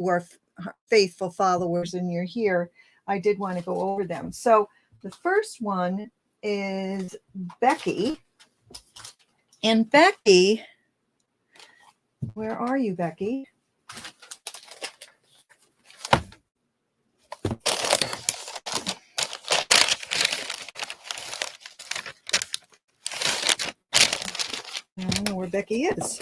who are faithful followers and you're here, I did want to go over them. So the first one is Becky. And Becky, where are you, Becky? I don't know where Becky is.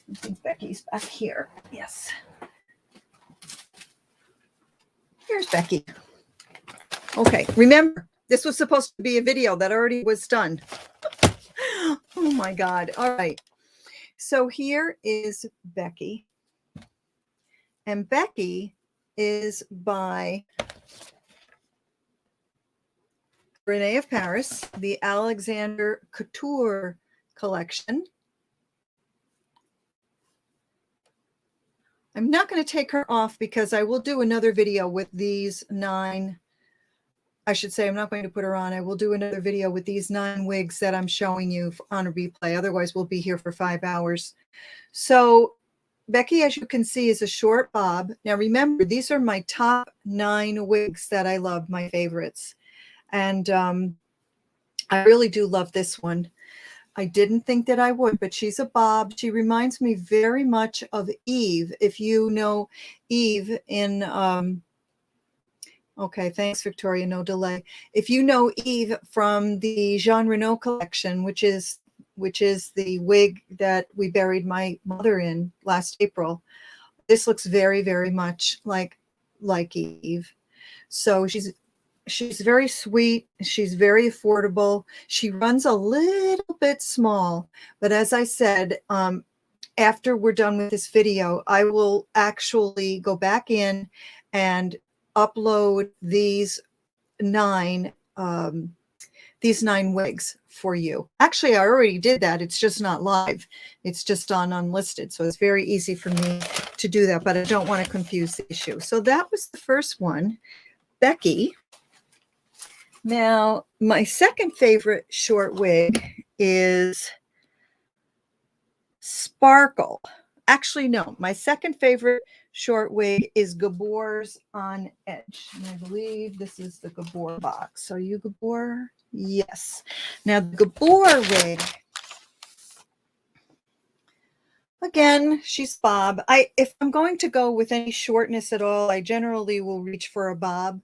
I think Becky's back here. Yes. Here's Becky. Okay, remember, this was supposed to be a video that already was done. Oh my God. All right. So here is Becky. And Becky is by Renee of Paris, the Alexander Couture collection. I'm not going to take her off because I will do another video with these 9. I should say I'm not going to put her on. I will do another video with these 9 wigs that I'm showing you on a replay. Otherwise, we'll be here for 5 hours. So Becky, as you can see, is a short bob. Now, remember, these are my top 9 wigs that I love, my favorites. And I really do love this one. I didn't think that I would, but she's a bob. She reminds me very much of Eve. If you know Eve in, okay, thanks, Victoria, no delay. If you know Eve from the Jean Renault collection, which is the wig that we buried my mother in last April, this looks very, very much like Eve. So she's very sweet. She's very affordable. She runs a little bit small, but as I said, after we're done with this video, I will actually go back in and upload these 9 wigs for you. Actually, I already did that. It's just not live. It's just on unlisted. So it's very easy for me to do that, but I don't want to confuse the issue. So that was the first one, Becky. Now, my second favorite short wig is Sparkle. Actually, no, my second favorite short wig is Gabor's On Edge. And I believe this is the Gabor box. Are you Gabor? Yes. Now, the Gabor wig, again, she's bob. If I'm going to go with any shortness at all, I generally will reach for a bob.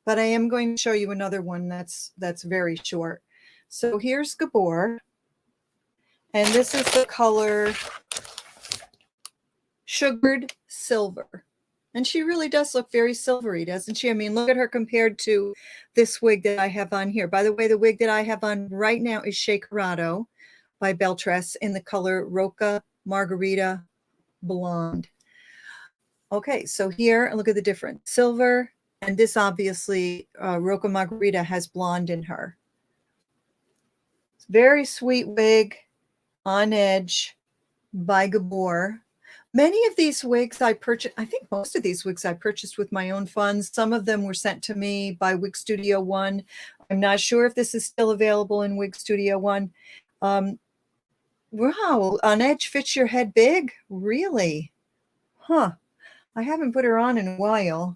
But I am going to show you another one that's very short. So here's Gabor. And this is the color Sugared Silver. And she really does look very silvery, doesn't she? I mean, look at her compared to this wig that I have on here. By the way, the wig that I have on right now is Shakerado by Beltress in the color Roca Margarita Blonde. Okay, so here, look at the difference. Silver, and this obviously, Roca Margarita has blonde in her. It's very sweet wig, On Edge by Gabor. Many of these wigs I purchased, I think most of these wigs I purchased with my own funds. Some of them were sent to me by Wig Studio One. I'm not sure if this is still available in Wig Studio One. Wow, On Edge fits your head big? Really? Huh. I haven't put her on in a while.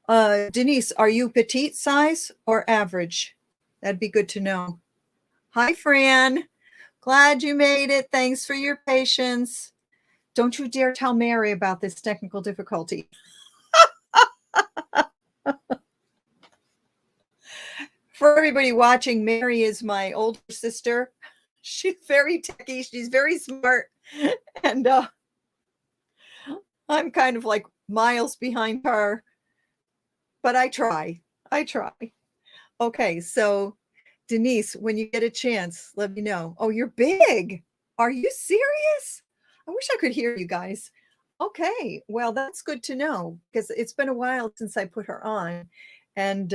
Denise, are you petite size or average? That'd be good to know. Hi, Fran. Glad you made it. Thanks for your patience. Don't you dare tell Mary about this technical difficulty. For everybody watching, Mary is my older sister. She's very techy. She's very smart. And I'm kind of like miles behind her. But I try. Okay, so Denise, when you get a chance, let me know. Oh, you're big. Are you serious? I wish I could hear you guys. Okay, well, that's good to know because it's been a while since I put her on. And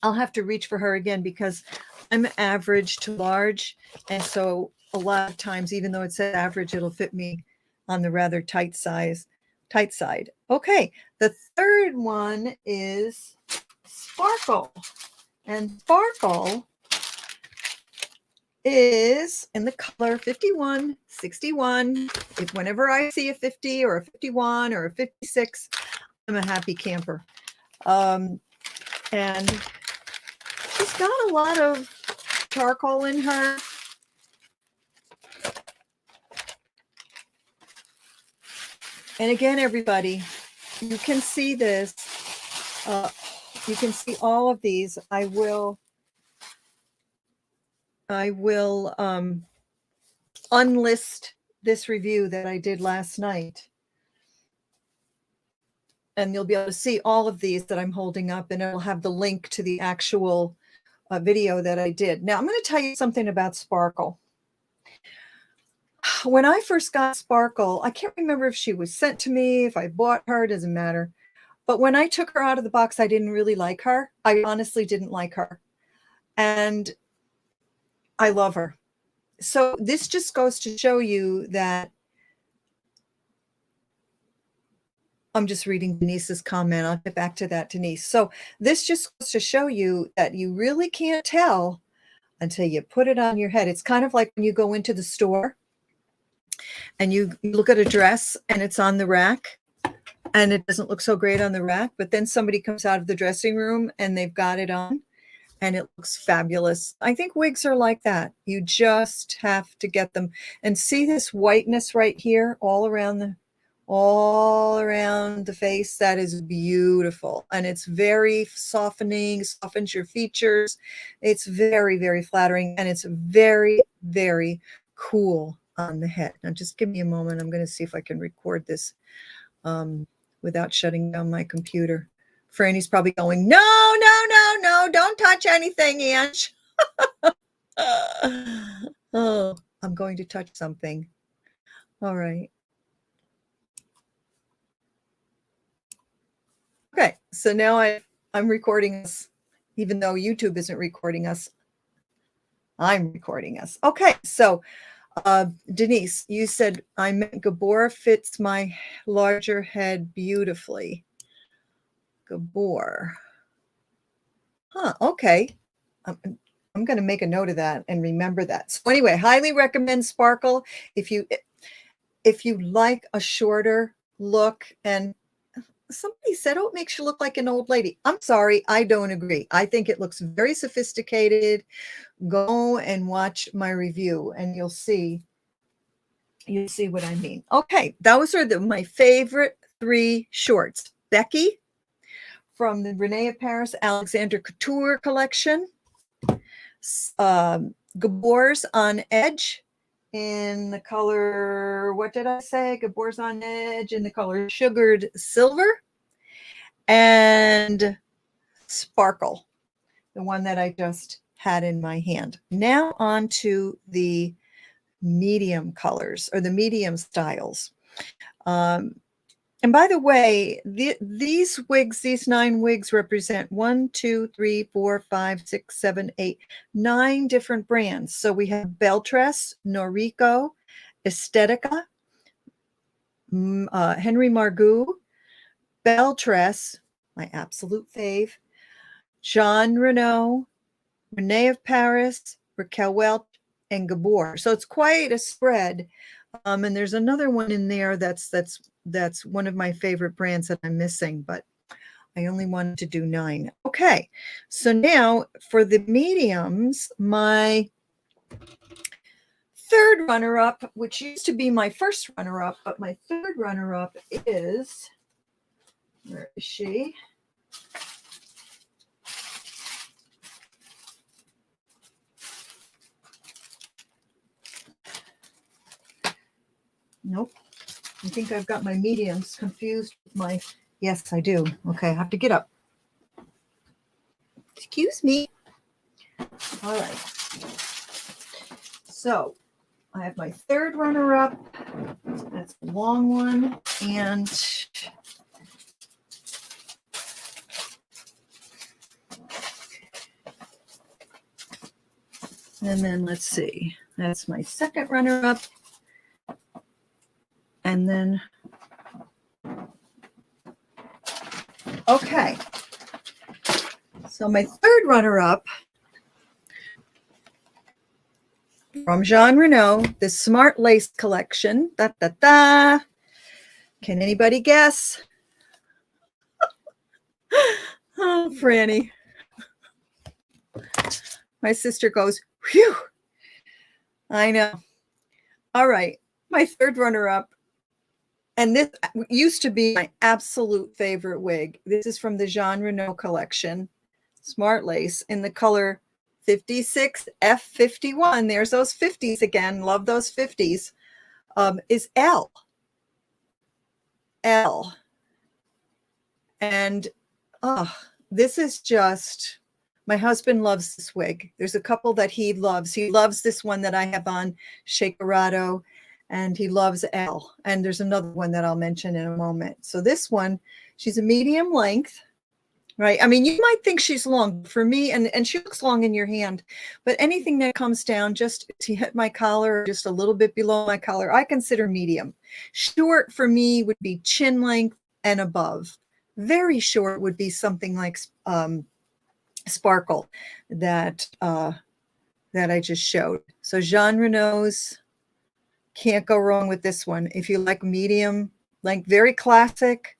I'll have to reach for her again because I'm average to large. And so a lot of times, even though it says average, it'll fit me on the rather tight side. Okay, the third one is Sparkle. And Sparkle is in the color 5161. If whenever I see a 50 or a 51 or a 56, I'm a happy camper. And she's got a lot of charcoal in her. And again, everybody, you can see this. You can see all of these. I will unlist this review that I did last night. And you'll be able to see all of these that I'm holding up, and it'll have the link to the actual video that I did. Now, I'm going to tell you something about Sparkle. When I first got Sparkle, I can't remember if she was sent to me, if I bought her, doesn't matter. But when I took her out of the box, I didn't really like her. I honestly didn't like her. And I love her. So this just goes to show you that I'm just reading Denise's comment. I'll get back to that, Denise. So this just goes to show you that you really can't tell until you put it on your head. It's kind of like when you go into the store and you look at a dress and it's on the rack and it doesn't look so great on the rack, but then somebody comes out of the dressing room and they've got it on and it looks fabulous. I think wigs are like that. You just have to get them. And see this whiteness right here all around the face? That is beautiful. And it's very softening, softens your features. It's very, very flattering. And it's very, very cool on the head. Now just give me a moment. I'm going to see if I can record this without shutting down my computer. Franny's probably going, no, don't touch anything, Ange. Oh, I'm going to touch something. All right. Okay, so now I'm recording us, even though YouTube isn't recording us. I'm recording us. Okay, so Denise, you said I meant Gabor fits my larger head beautifully. Gabor. Huh, okay. I'm going to make a note of that and remember that. So anyway, highly recommend Sparkle if you like a shorter look. And somebody said, oh, it makes you look like an old lady. I'm sorry, I don't agree. I think it looks very sophisticated. Go and watch my review and you'll see what I mean. Okay, those are my favorite 3 shorts. Becky from the Renee of Paris Alexander Couture collection. Gabor's on Edge in the color, what did I say? Gabor's on Edge in the color Sugared Silver. And Sparkle, the one that I just had in my hand. Now on to the medium colors or the medium styles. And by the way, these wigs, these 9 wigs represent 1, 2, 3, 4, 5, 6, 7, 8, 9 different brands. So we have Beltress, Noriko, Estetica, Henry Margaux, Beltress, my absolute fave, Jean Renault, Renee of Paris, Raquel Welch, and Gabor. So it's quite a spread. And there's another one in there that's one of my favorite brands that I'm missing, but I only wanted to do 9. Okay, so now for the mediums, my third runner-up, which used to be my first runner-up, but my third runner-up is, where is she? Nope. I think I've got my mediums confused with my, yes, I do. Okay, I have to get up. Excuse me. All right. So I have my third runner-up. That's a long one. And then let's see. That's my second runner-up. And then, okay. So my third runner-up from Jean Renault, the Smart Lace collection. Da, da, da. Can anybody guess? Oh, Franny. My sister goes, whew. I know. All right. My third runner-up, and this used to be my absolute favorite wig. This is from the Jean Renault collection, Smart Lace, in the color 56F51. There's those 50s again. Love those 50s. Is L. And this is just, my husband loves this wig. There's a couple that he loves. He loves this one that I have on, Shakerado, and he loves L. And there's another one that I'll mention in a moment. So this one, she's a medium length, right? I mean, you might think she's long for me, and she looks long in your hand, but anything that comes down just to hit my collar, just a little bit below my collar, I consider medium. Short for me would be chin length and above. Very short would be something like Sparkle that I just showed. So Jean Renault's, can't go wrong with this one. If you like medium length, very classic,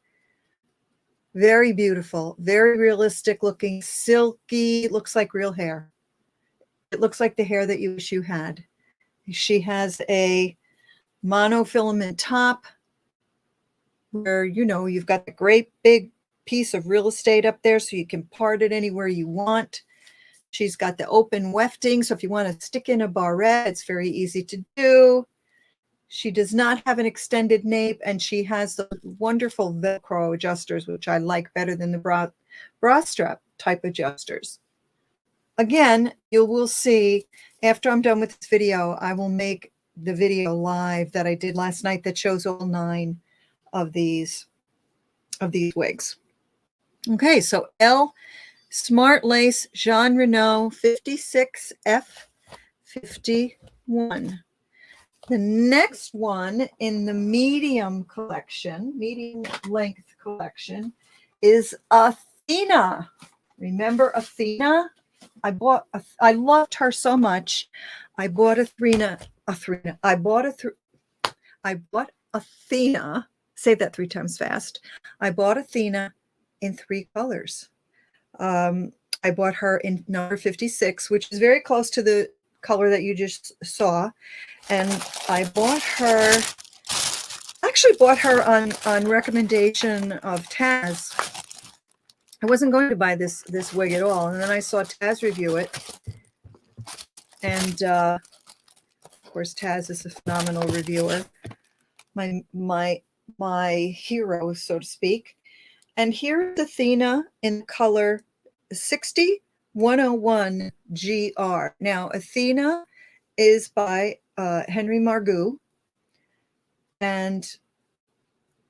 very beautiful, very realistic looking, silky, looks like real hair. It looks like the hair that you wish you had. She has a monofilament top where, you know, you've got the great big piece of real estate up there so you can part it anywhere you want. She's got the open wefting, so if you want to stick in a barrette, it's very easy to do. She does not have an extended nape, and she has the wonderful Velcro adjusters, which I like better than the bra strap type adjusters. Again, you will see after I'm done with this video, I will make the video live that I did last night that shows all 9 of these wigs. Okay, so L Smart Lace Jean Renault 56F51. The next one in the medium collection, medium length collection, is Athena. Remember Athena? I loved her so much. I bought Athena. I bought Athena. Say that 3 times fast. I bought Athena in 3 colors. I bought her in number 56, which is very close to the color that you just saw. And I actually bought her on recommendation of Taz. I wasn't going to buy this wig at all. And then I saw Taz review it. And of course, Taz is a phenomenal reviewer. My hero, so to speak. And here's Athena in color 60101 GR. Now, Athena is by Henry Margaux, and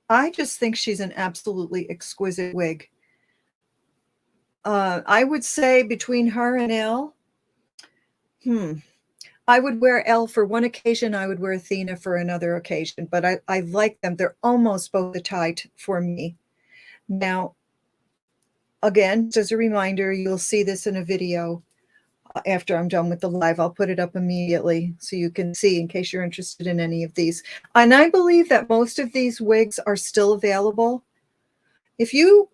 I just think she's an absolutely exquisite wig. I would say between her and L, I would wear L for one occasion. I would wear Athena for another occasion, but I like them. They're almost both a tie for me. Now, again, just a reminder, you'll see this in a video after I'm done with the live. I'll put it up immediately so you can see in case you're interested in any of these. And I believe that most of these wigs are still available. If you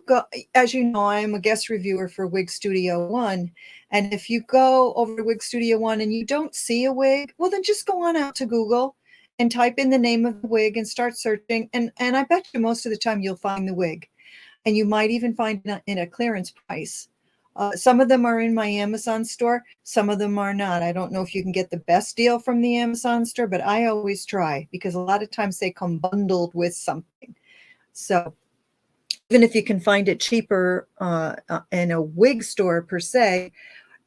go, as you know, I'm a guest reviewer for Wig Studio One. And if you go over to Wig Studio One and you don't see a wig, well, then just go on out to Google and type in the name of the wig and start searching. And I bet you most of the time you'll find the wig. And you might even find it in a clearance price. Some of them are in my Amazon store. Some of them are not. I don't know if you can get the best deal from the Amazon store, but I always try because a lot of times they come bundled with something. So even if you can find it cheaper in a wig store per se,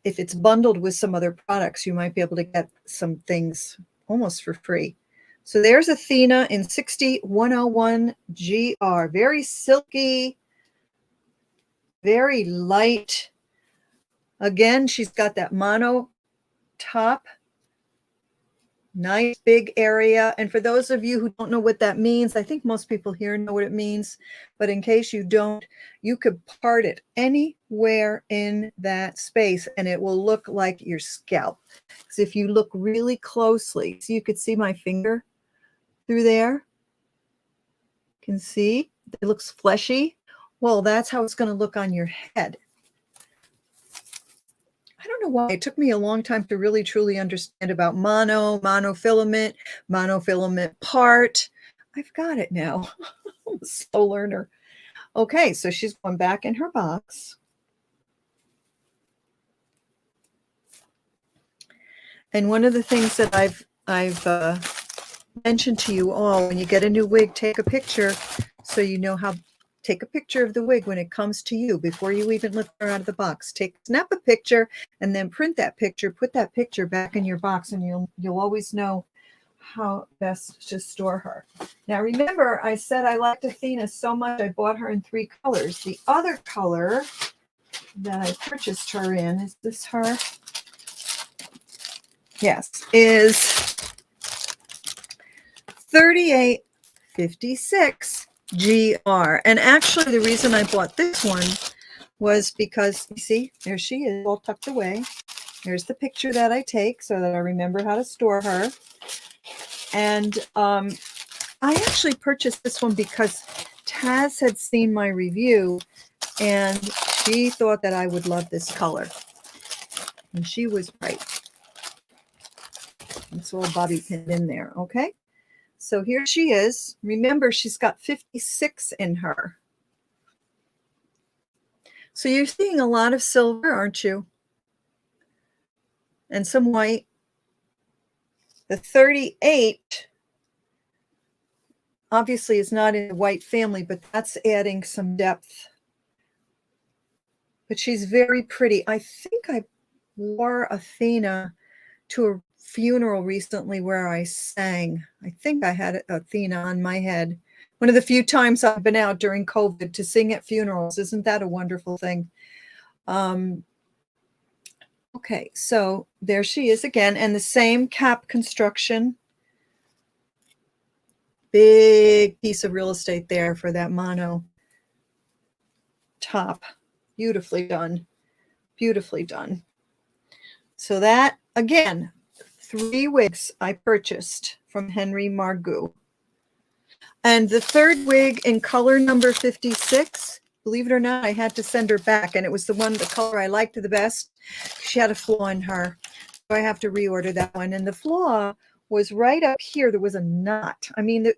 if it's bundled with some other products, you might be able to get some things almost for free. So there's Athena in 60101 GR. Very silky, very light. Again, she's got that mono top. Nice big area. And for those of you who don't know what that means, I think most people here know what it means, but in case you don't, you could part it anywhere in that space and it will look like your scalp. Because if you look really closely, so you could see my finger through there. You can see it looks fleshy. Well, that's how it's going to look on your head. I don't know why it took me a long time to really truly understand about monofilament part. I've got it now. I'm a slow learner. Okay, so she's going back in her box. And one of the things that I've mentioned to you all, when you get a new wig, take a picture so you know how. Take a picture of the wig when it comes to you before you even lift her out of the box. Snap a picture and then print that picture. Put that picture back in your box, and you'll always know how best to store her. Now remember, I said I liked Athena so much I bought her in 3 colors. The other color that I purchased her in, is this her? Yes, is 3856 GR. And actually the reason I bought this one was because, you see, there she is, all tucked away. There's the picture that I take so that I remember how to store her. And I actually purchased this one because Taz had seen my review and she thought that I would love this color. And she was right. It's all bobby pinned in there, okay? So here she is. Remember, she's got 56 in her. So you're seeing a lot of silver, aren't you? And some white. The 38 obviously is not in the white family, but that's adding some depth. But she's very pretty. I think I wore Athena to a funeral recently where I sang. I think I had Athena on my head. One of the few times I've been out during COVID to sing at funerals. Isn't that a wonderful thing? Okay, so there she is again, and the same cap construction. Big piece of real estate there for that mono top. Beautifully done. Beautifully done. So that, again, 3 wigs I purchased from Henry Margaux. And the third wig in color number 56, believe it or not, I had to send her back. And it was the color I liked the best. She had a flaw in her. So I have to reorder that one. And the flaw was right up here. There was a knot. I mean,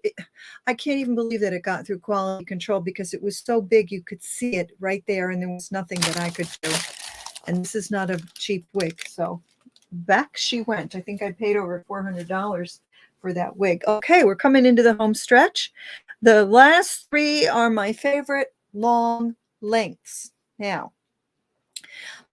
I can't even believe that it got through quality control because it was so big you could see it right there. And there was nothing that I could do. And this is not a cheap wig. So back she went. I think I paid over $400 for that wig. Okay, we're coming into the home stretch. The last 3 are my favorite long lengths. Now,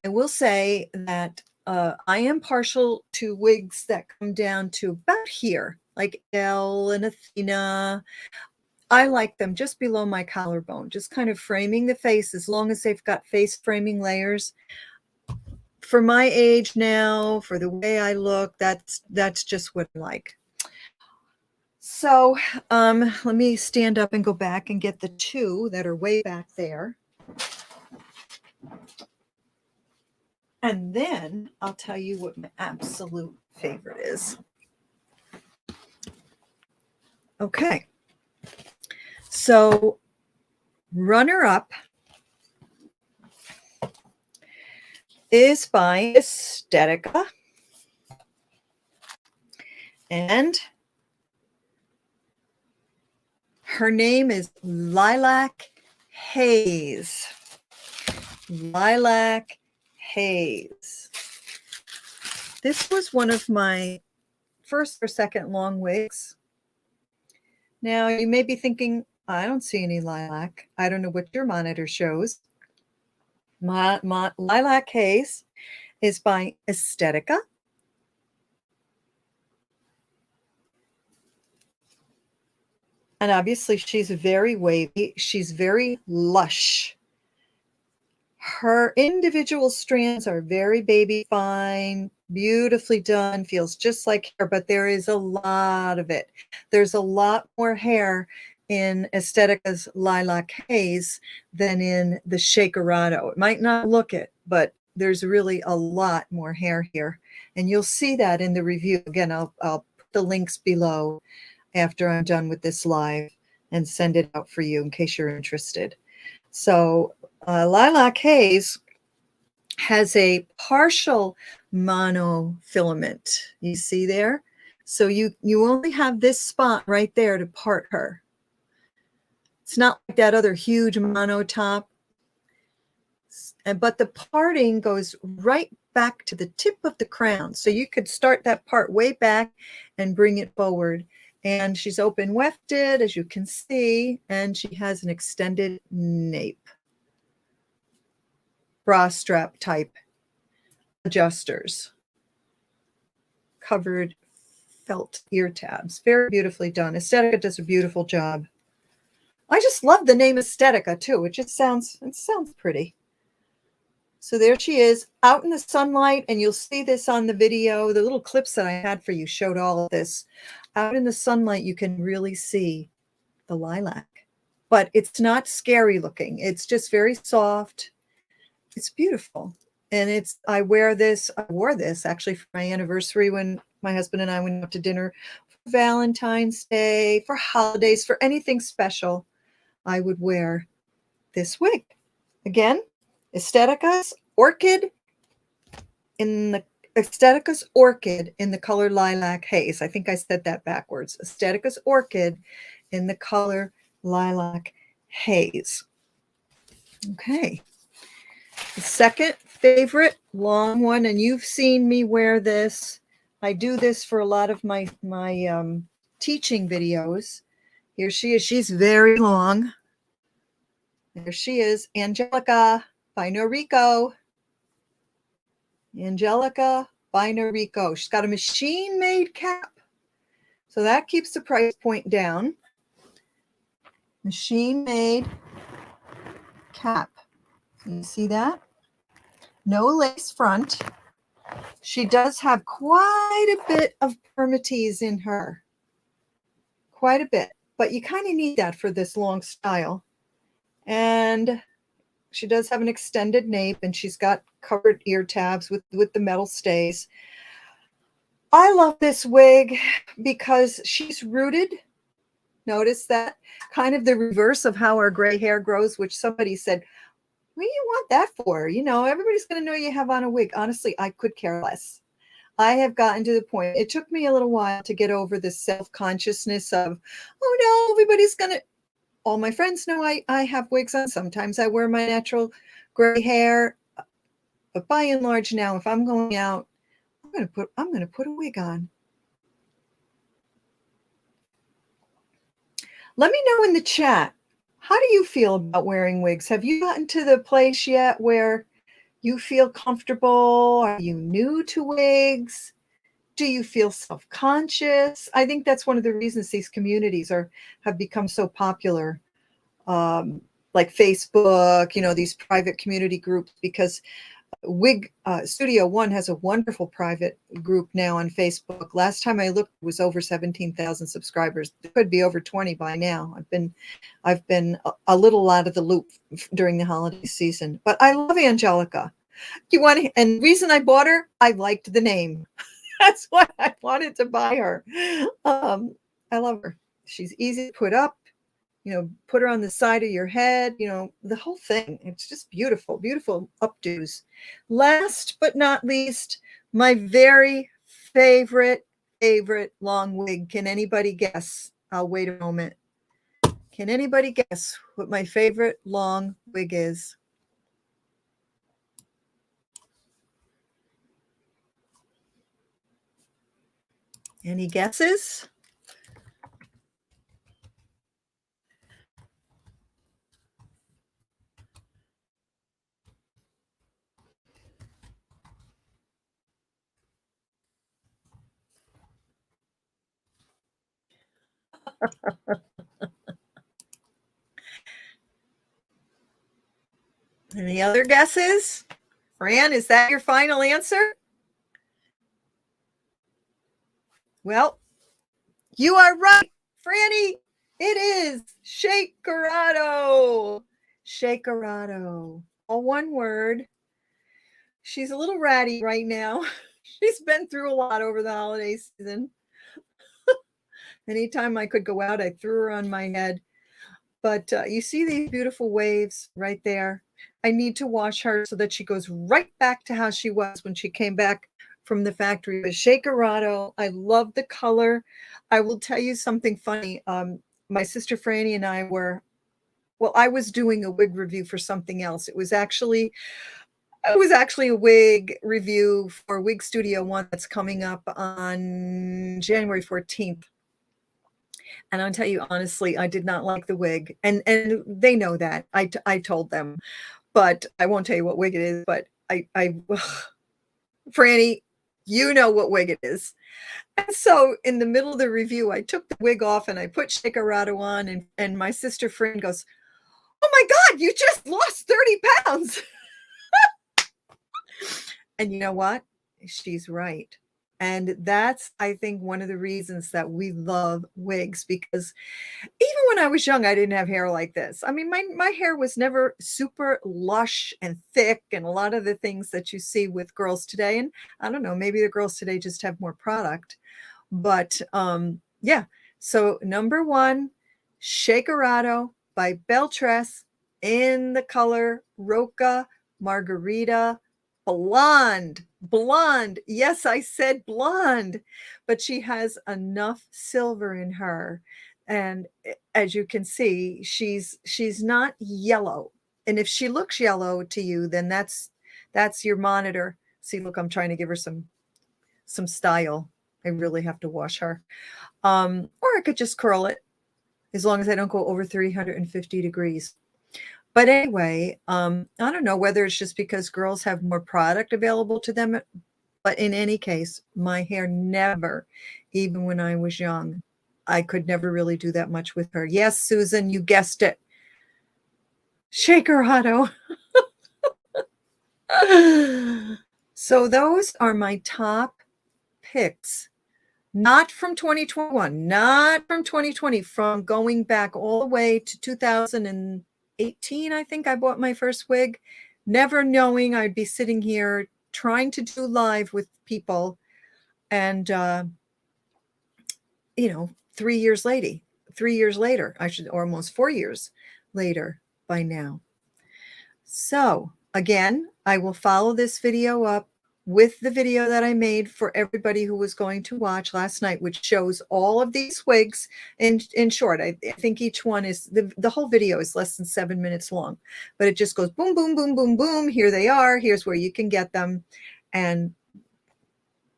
I will say that I am partial to wigs that come down to about here, like Elle and Athena. I like them just below my collarbone, just kind of framing the face as long as they've got face framing layers. For my age now, for the way I look, that's just what I like. So let me stand up and go back and get the 2 that are way back there. And then I'll tell you what my absolute favorite is. Okay. So runner-up is by Estetica. And her name is Lilac Hayes. Lilac Hayes. This was one of my first or second long wigs. Now, you may be thinking, I don't see any lilac. I don't know what your monitor shows. My Lilac Hayes is by Estetica. And obviously she's very wavy. She's very lush. Her individual strands are very baby fine, beautifully done, feels just like hair, but there is a lot of it. There's a lot more hair in Aesthetica's Lilac Hayes than in the Shakerado. It might not look it, but there's really a lot more hair here. And you'll see that in the review. Again, I'll put the links below after I'm done with this live and send it out for you in case you're interested. So Lilac Hayes has a partial monofilament. You see there? So you only have this spot right there to part her. It's not like that other huge mono top. But the parting goes right back to the tip of the crown. So you could start that part way back and bring it forward. And she's open wefted, as you can see, and she has an extended nape. Bra strap type adjusters. Covered felt ear tabs. Very beautifully done. Aesthetica does a beautiful job. I just love the name Aesthetica too. It sounds pretty. So there she is out in the sunlight, and you'll see this on the video. The little clips that I had for you showed all of this. Out in the sunlight, you can really see the lilac, but it's not scary looking. It's just very soft. It's beautiful. And I wore this actually for my anniversary when my husband and I went out to dinner for Valentine's Day, for holidays, for anything special. I would wear this wig. Again, Aesthetica's Orchid in the color Lilac Hayes. I think I said that backwards. Aesthetica's Orchid in the color Lilac Hayes. Okay. The second favorite long one, and you've seen me wear this. I do this for a lot of my teaching videos. Here she is. She's very long. There she is, Angelica by Noriko. Angelica by Noriko. She's got a machine-made cap. So that keeps the price point down. Machine-made cap. You see that? No lace front. She does have quite a bit of permatease in her. Quite a bit. But you kind of need that for this long style. And she does have an extended nape, and she's got covered ear tabs with the metal stays. I love this wig because she's rooted. Notice that? Kind of the reverse of how our gray hair grows, which somebody said, what do you want that for? You know, everybody's going to know you have on a wig. Honestly, I could care less. I have gotten to the point. It took me a little while to get over the self-consciousness of, oh no, everybody's going to, all my friends know I have wigs on. Sometimes I wear my natural gray hair. But by and large now, if I'm going out, I'm going to put a wig on. Let me know in the chat, how do you feel about wearing wigs? Have you gotten to the place yet where you feel comfortable? Are you new to wigs? Do you feel self-conscious? I think that's one of the reasons these communities have become so popular, like Facebook, you know, these private community groups, because Wig Studio One has a wonderful private group now on Facebook. Last time I looked, it was over 17,000 subscribers. It could be over 20 by now. I've been a little out of the loop during the holiday season, but I love Angelica. And the reason I bought her, I liked the name. That's why I wanted to buy her. I love her. She's easy to put up. You know, put her on the side of your head, you know, the whole thing. It's just beautiful, beautiful updos. Last but not least, my very favorite long wig. Can anybody guess? I'll wait a moment. Can anybody guess what my favorite long wig is? Any guesses? Any other guesses? Fran, is that your final answer? Well, you are right, Franny. It is Shakerado. Shakerado. All one word. She's a little ratty right now. She's been through a lot over the holiday season. Anytime I could go out, I threw her on my head. But you see these beautiful waves right there. I need to wash her so that she goes right back to how she was when she came back from the factory. But Shakerado, I love the color. I will tell you something funny. My sister Franny and I were, well, I was doing a wig review for something else. It was actually a wig review for Wig Studio One that's coming up on January 14th. And I'll tell you honestly, I did not like the wig, and they know that. I told them, but I won't tell you what wig it is. But Franny, you know what wig it is. And so in the middle of the review, I took the wig off and I put Shakerado on, and my sister Fran goes, "Oh my God, you just lost 30 pounds." And you know what? She's right. And that's, I think, one of the reasons that we love wigs, because even when I was young, I didn't have hair like this. I mean, my hair was never super lush and thick and a lot of the things that you see with girls today. And I don't know, maybe the girls today just have more product. But yeah, so number one, Shakerado by Beltress in the color Roca Margarita Blonde. Blonde. Yes, I said blonde, but she has enough silver in her. And as you can see, she's not yellow. And if she looks yellow to you, then that's your monitor. See, look, I'm trying to give her some style. I really have to wash her. Or I could just curl it as long as I don't go over 350 degrees. But anyway, I don't know whether it's just because girls have more product available to them, but in any case, my hair never, even when I was young, I could never really do that much with her. Yes, Susan, you guessed it. Shakerado. So those are my top picks. Not from 2021, not from 2020, from going back all the way to 2018, I think I bought my first wig, never knowing I'd be sitting here trying to do live with people. And, 3 years later, I should, or almost 4 years later by now. So again, I will follow this video up with the video that I made for everybody who was going to watch last night, which shows all of these wigs in short. I think each one is, the whole video is less than 7 minutes long, but it just goes boom, boom, boom, boom, boom. Here they are. Here's where you can get them. And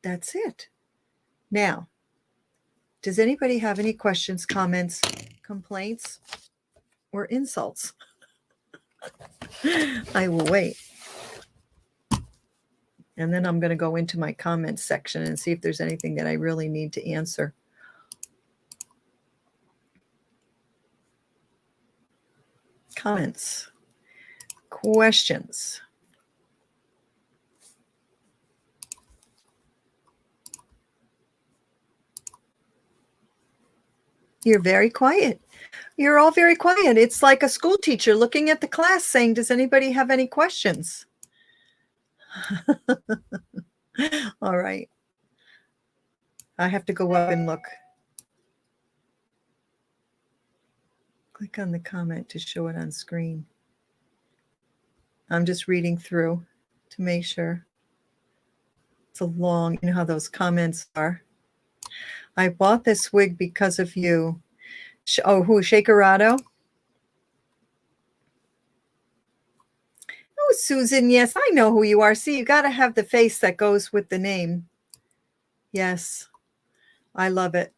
that's it. Now, does anybody have any questions, comments, complaints, or insults? I will wait. And then I'm going to go into my comments section and see if there's anything that I really need to answer. Comments, questions. You're very quiet. You're all very quiet. It's like a school teacher looking at the class saying, does anybody have any questions? All right. I have to go up and look. Click on the comment to show it on screen. I'm just reading through to make sure. It's a long, you know how those comments are. I bought this wig because of you. Oh, who? Shakerado? Oh, Susan, yes, I know who you are. See, you got to have the face that goes with the name. Yes, I love it.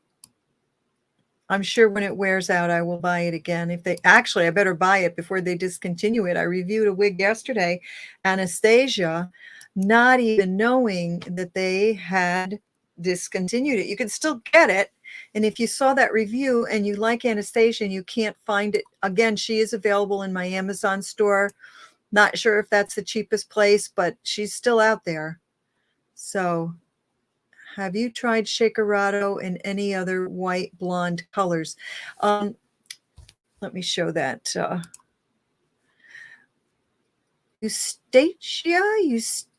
I'm sure when it wears out, I will buy it again. If they actually, I better buy it before they discontinue it. I reviewed a wig yesterday, Anastasia, not even knowing that they had discontinued it. You can still get it. And if you saw that review and you like Anastasia and you can't find it, again, she is available in my Amazon store. Not sure if that's the cheapest place, but she's still out there. So have you tried Shakerado in any other white blonde colors? Let me show that. Eustacia?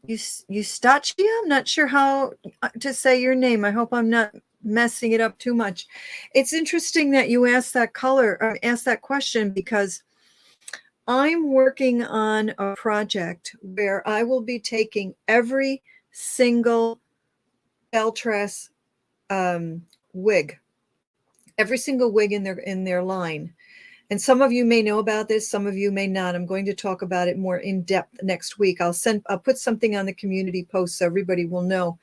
I'm not sure how to say your name. I hope I'm not messing it up too much. It's interesting that you asked that asked that question, because I'm working on a project where I will be taking every single Beltress wig, every single wig in their line. And some of you may know about this, some of you may not. I'm going to talk about it more in depth next week. I'll put something on the community post so everybody will know.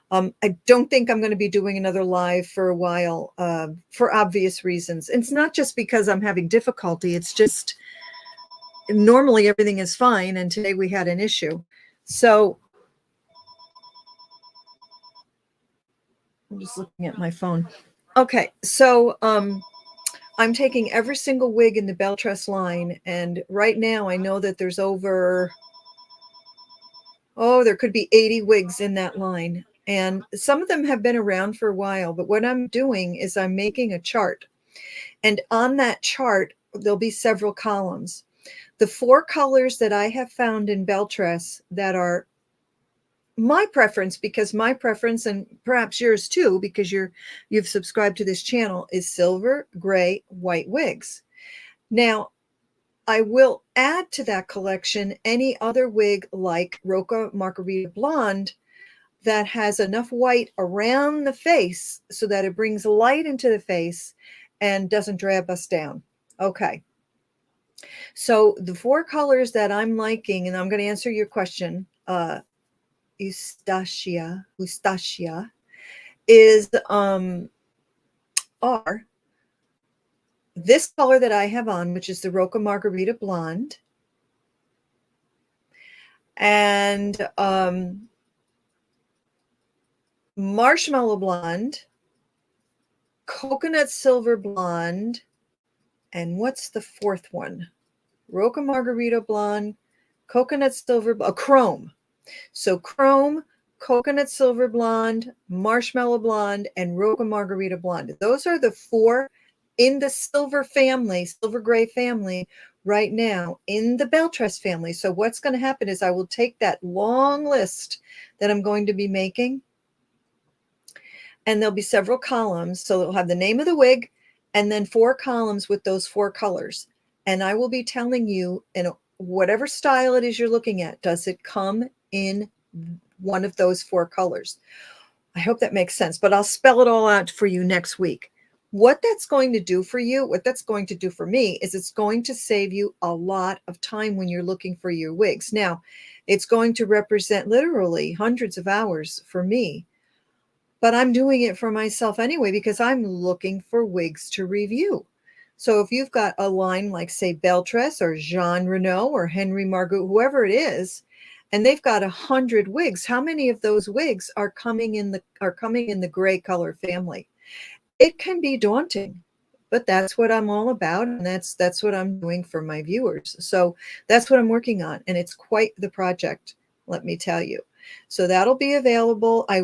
I don't think I'm going to be doing another live for a while, for obvious reasons. It's not just because I'm having difficulty. It's just normally everything is fine, and today we had an issue. So I'm just looking at my phone. Okay, so I'm taking every single wig in the Beltress line, and right now I know that there's over, there could be 80 wigs in that line. And some of them have been around for a while, but what I'm doing is I'm making a chart. And on that chart, there'll be several columns. The 4 colors that I have found in Beltress that are my preference, because my preference, and perhaps yours too, because you've subscribed to this channel, is silver, gray, white wigs. Now, I will add to that collection any other wig like Roca Margarita Blonde that has enough white around the face so that it brings light into the face and doesn't drag us down. Okay. So the 4 colors that I'm liking, and I'm going to answer your question, Eustacia is are this color that I have on, which is the Roca Margarita Blonde, and Marshmallow Blonde, Coconut Silver Blonde, and what's the 4th one? Roca Margarita Blonde, Coconut Silver, Chrome. So Chrome, Coconut Silver Blonde, Marshmallow Blonde, and Roca Margarita Blonde. Those are the 4 in the silver family, silver gray family right now in the Beltress family. So what's going to happen is I will take that long list that I'm going to be making, and there'll be several columns. So it'll have the name of the wig and then 4 columns with those 4 colors. And I will be telling you, in whatever style it is you're looking at, does it come in one of those 4 colors? I hope that makes sense, but I'll spell it all out for you next week. What that's going to do for you, what that's going to do for me, is it's going to save you a lot of time when you're looking for your wigs. Now, it's going to represent literally hundreds of hours for me, but I'm doing it for myself anyway because I'm looking for wigs to review. So if you've got a line like, say, Beltress or Jean Renault or Henry Margot, whoever it is, and they've got 100 wigs, how many of those wigs are coming in the gray color family? It can be daunting, but that's what I'm all about, and that's what I'm doing for my viewers. So that's what I'm working on, and it's quite the project, let me tell you. So that'll be available. I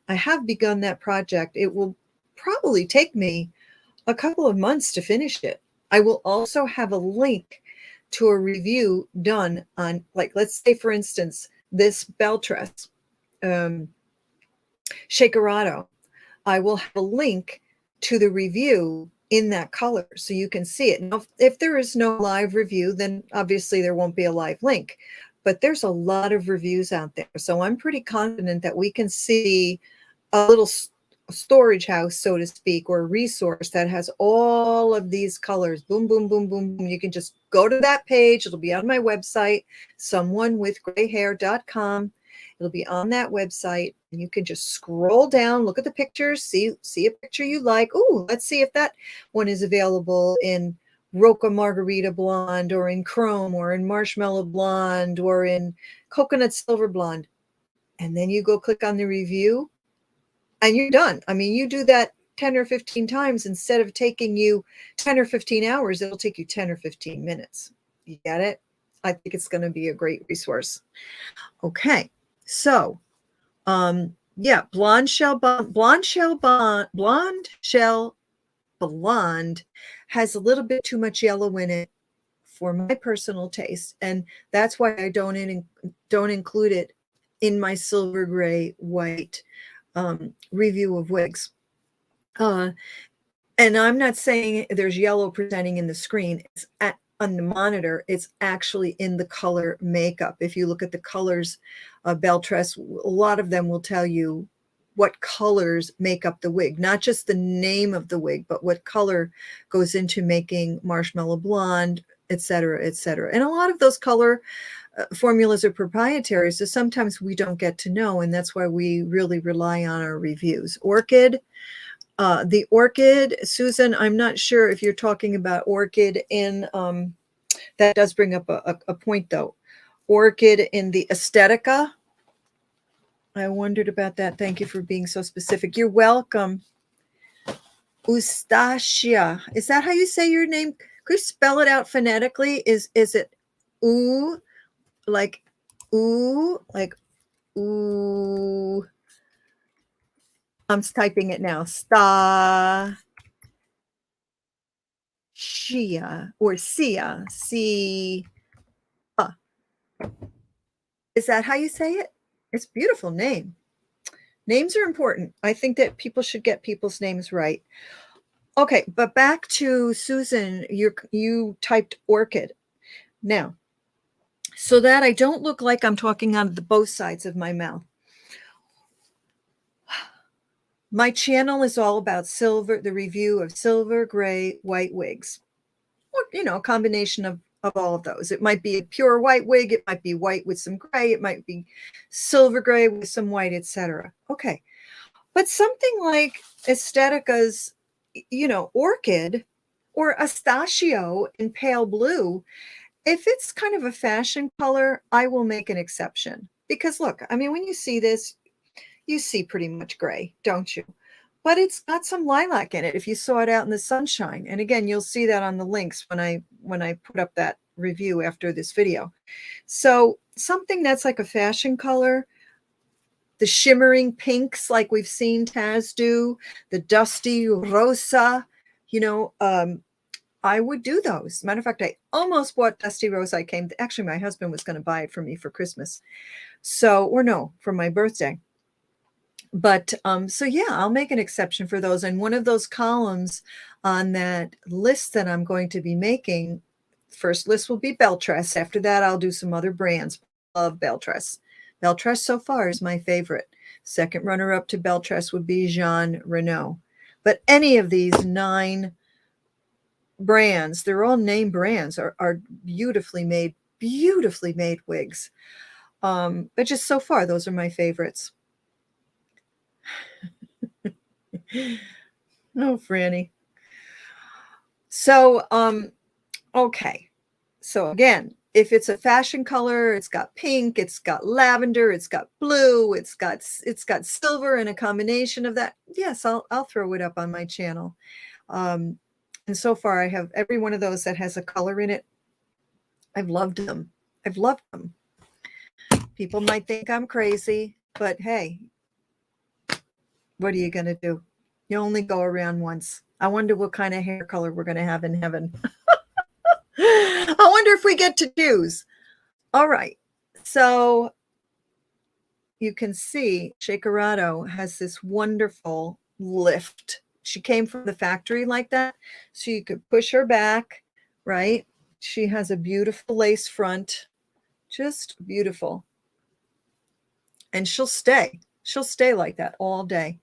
have begun that project. It will probably take me a couple of months to finish it. I will also have a link to a review done on, like, let's say, for instance, this Beltress Shakerado. I will have a link to the review in that color so you can see it. Now, if there is no live review, then obviously there won't be a live link, but there's a lot of reviews out there. So I'm pretty confident that we can see a little storage house, so to speak, or a resource that has all of these colors. Boom, boom, boom, boom, boom. You can just go to that page. It'll be on my website, someonewithgrayhair.com. It'll be on that website, and you can just scroll down, look at the pictures, see a picture you like. Ooh, let's see if that one is available in Roca Margarita Blonde, or in Chrome, or in Marshmallow Blonde, or in Coconut Silver Blonde. And then you go click on the review, and you're done. I mean, you do that 10 or 15 times. Instead of taking you 10 or 15 hours, it'll take you 10 or 15 minutes. You get it? I think it's going to be a great resource. Okay. So, yeah, blonde shell blonde has a little bit too much yellow in it for my personal taste, and that's why I don't include it in my silver gray white review of wigs. And I'm not saying there's yellow presenting in the screen. It's on the monitor. It's actually in the color makeup. If you look at the colors of Beltress, a lot of them will tell you what colors make up the wig, not just the name of the wig, but what color goes into making marshmallow blonde, et cetera, et cetera. And a lot of those color formulas are proprietary, so sometimes we don't get to know, and that's why we really rely on our reviews. Orchid. The Orchid, Susan, I'm not sure if you're talking about Orchid in, that does bring up a point though. Orchid in the Aesthetica. I wondered about that. Thank you for being so specific. You're welcome. Eustacia. Is that how you say your name? Could you spell it out phonetically? Is it ooh, like ooh, like ooh? I'm typing it now. Shia or Sia. See. Is that how you say it? It's a beautiful name. Names are important. I think that people should get people's names right. Okay, but back to Susan. You typed Orchid. Now, so that I don't look like I'm talking on both sides of my mouth. My channel is all about silver, the review of silver, gray, white wigs. Or, a combination of all of those. It might be a pure white wig. It might be white with some gray. It might be silver gray with some white, etc. Okay. But something like Aesthetica's, Orchid or Astachio in pale blue, if it's kind of a fashion color, I will make an exception. Because look, I mean, when you see this, you see pretty much gray, don't you? But it's got some lilac in it if you saw it out in the sunshine. And again, you'll see that on the links when I put up that review after this video. So something that's like a fashion color, the shimmering pinks like we've seen Taz do, the dusty rosa, I would do those. Matter of fact, I almost bought Dusty Rosa. Actually, my husband was going to buy it for me for Christmas. For my birthday. But so yeah, I'll make an exception for those. And one of those columns on that list that I'm going to be making, first list will be Beltress. After that, I'll do some other brands of Beltress. Beltress so far is my favorite. Second runner-up to Beltress would be Jean Renault. But any of these 9 brands, they're all name brands, are beautifully made wigs. But just so far, those are my favorites. Oh, Franny. So, okay. So again, if it's a fashion color, it's got pink, it's got lavender, it's got blue, it's got silver, and a combination of that. Yes, I'll throw it up on my channel. And so far, I have every one of those that has a color in it. I've loved them. People might think I'm crazy, but hey, what are you going to do? You only go around once. I wonder what kind of hair color we're going to have in heaven. I wonder if we get to choose. All right. So you can see Shakerado has this wonderful lift. She came from the factory like that. So you could push her back, right? She has a beautiful lace front. Just beautiful. And she'll stay. She'll stay like that all day.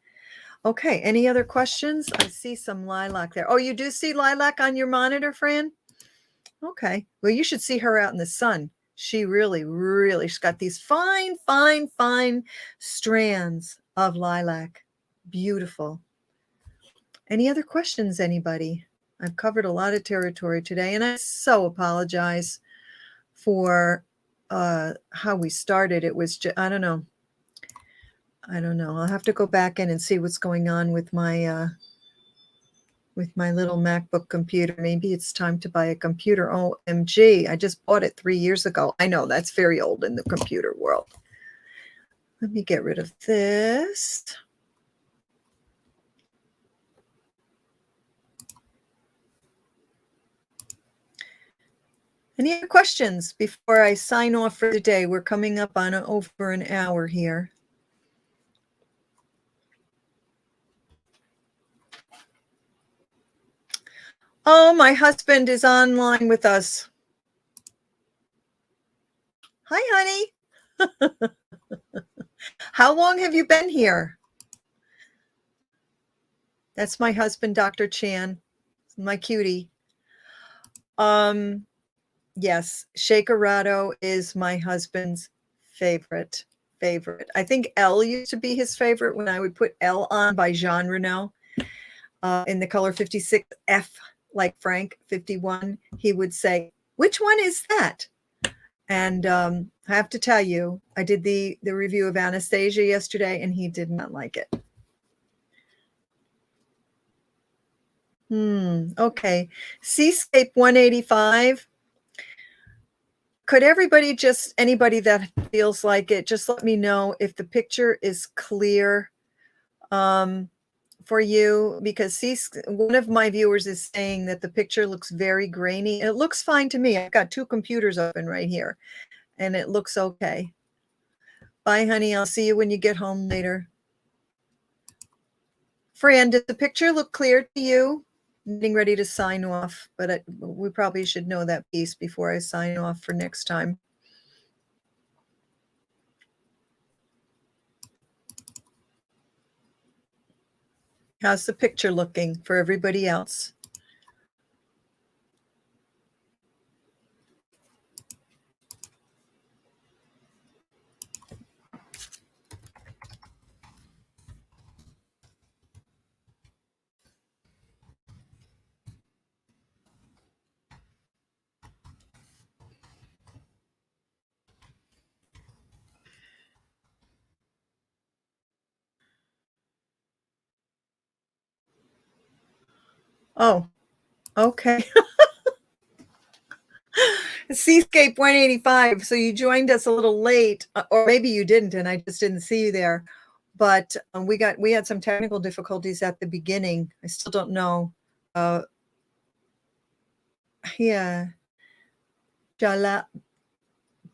Okay, any other questions? I see some lilac there. Oh, you do see lilac on your monitor, Fran? Okay. Well, you should see her out in the sun. She really, she's got these fine strands of lilac. Beautiful. Any other questions, anybody? I've covered a lot of territory today, and I so apologize for how we started. It was just, I don't know. I'll have to go back in and see what's going on with my with my little MacBook computer. Maybe it's time to buy a computer. OMG, I just bought it 3 years ago. I know that's very old in the computer world. Let me get rid of this. Any other questions before I sign off for the day? We're coming up on over an hour here. Oh, my husband is online with us. Hi, honey. How long have you been here? That's my husband, Dr. Chan, my cutie. Yes, Shakerado is my husband's favorite. I think L used to be his favorite when I would put L on by Jean Reno in the color 56, F like Frank 51. He would say, "Which one is that?" And I have to tell you, I did the review of Anastasia yesterday, and he did not like it. Okay. Seascape 185. Could everybody anybody that feels like it, just let me know if the picture is clear for you, because one of my viewers is saying that the picture looks very grainy. It looks fine to me. I've got 2 computers open right here, and it looks okay. Bye, honey. I'll see you when you get home later. Fran, did the picture look clear to you? I'm getting ready to sign off, but we probably should know that piece before I sign off for next time. How's the picture looking for everybody else? Oh, okay. Seascape 185. So you joined us a little late, or maybe you didn't, and I just didn't see you there. But we had some technical difficulties at the beginning. I still don't know. Yeah.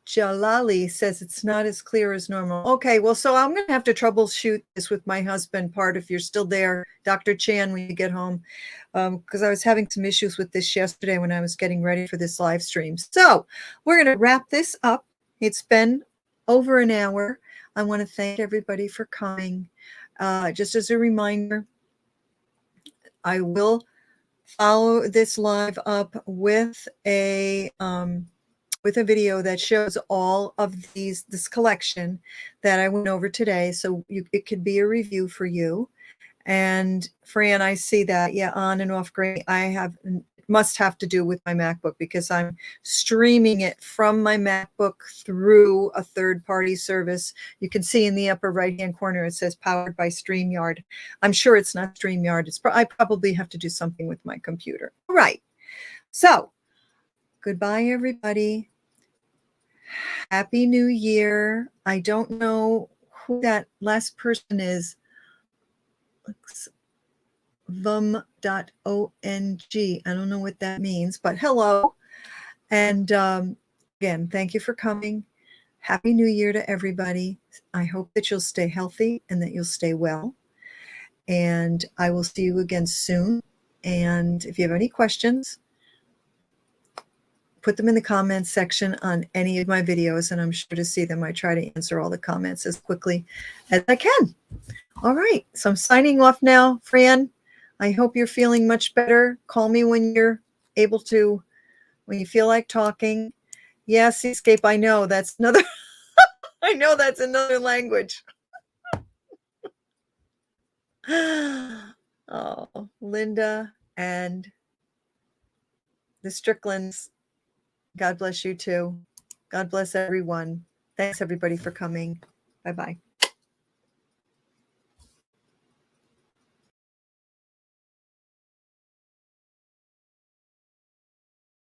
Jalali says it's not as clear as normal. Okay, well, so I'm going to have to troubleshoot this with my husband part if you're still there, Dr. Chan, when you get home, because I was having some issues with this yesterday when I was getting ready for this live stream. So we're going to wrap this up. It's been over an hour. I want to thank everybody for coming. Just as a reminder, I will follow this live up with a video that shows all of this collection that I went over today. So it could be a review for you. And Fran, I see that. Yeah, on and off gray. Must have to do with my MacBook because I'm streaming it from my MacBook through a third-party service. You can see in the upper right-hand corner, it says powered by StreamYard. I'm sure it's not StreamYard. I probably have to do something with my computer. All right. So goodbye, everybody. Happy New Year. I don't know who that last person is. Vum.ong. I don't know what that means, but hello. And again, thank you for coming. Happy New Year to everybody. I hope that you'll stay healthy and that you'll stay well. And I will see you again soon. And if you have any questions, put them in the comments section on any of my videos, and I'm sure to see them. I try to answer all the comments as quickly as I can. All right, so I'm signing off now. Fran, I hope you're feeling much better. Call me when you're able to, when you feel like talking. Yeah, Seascape, I know that's another, I know that's another language. Oh, Linda and the Stricklands, God bless you too. God bless everyone. Thanks everybody for coming. Bye-bye.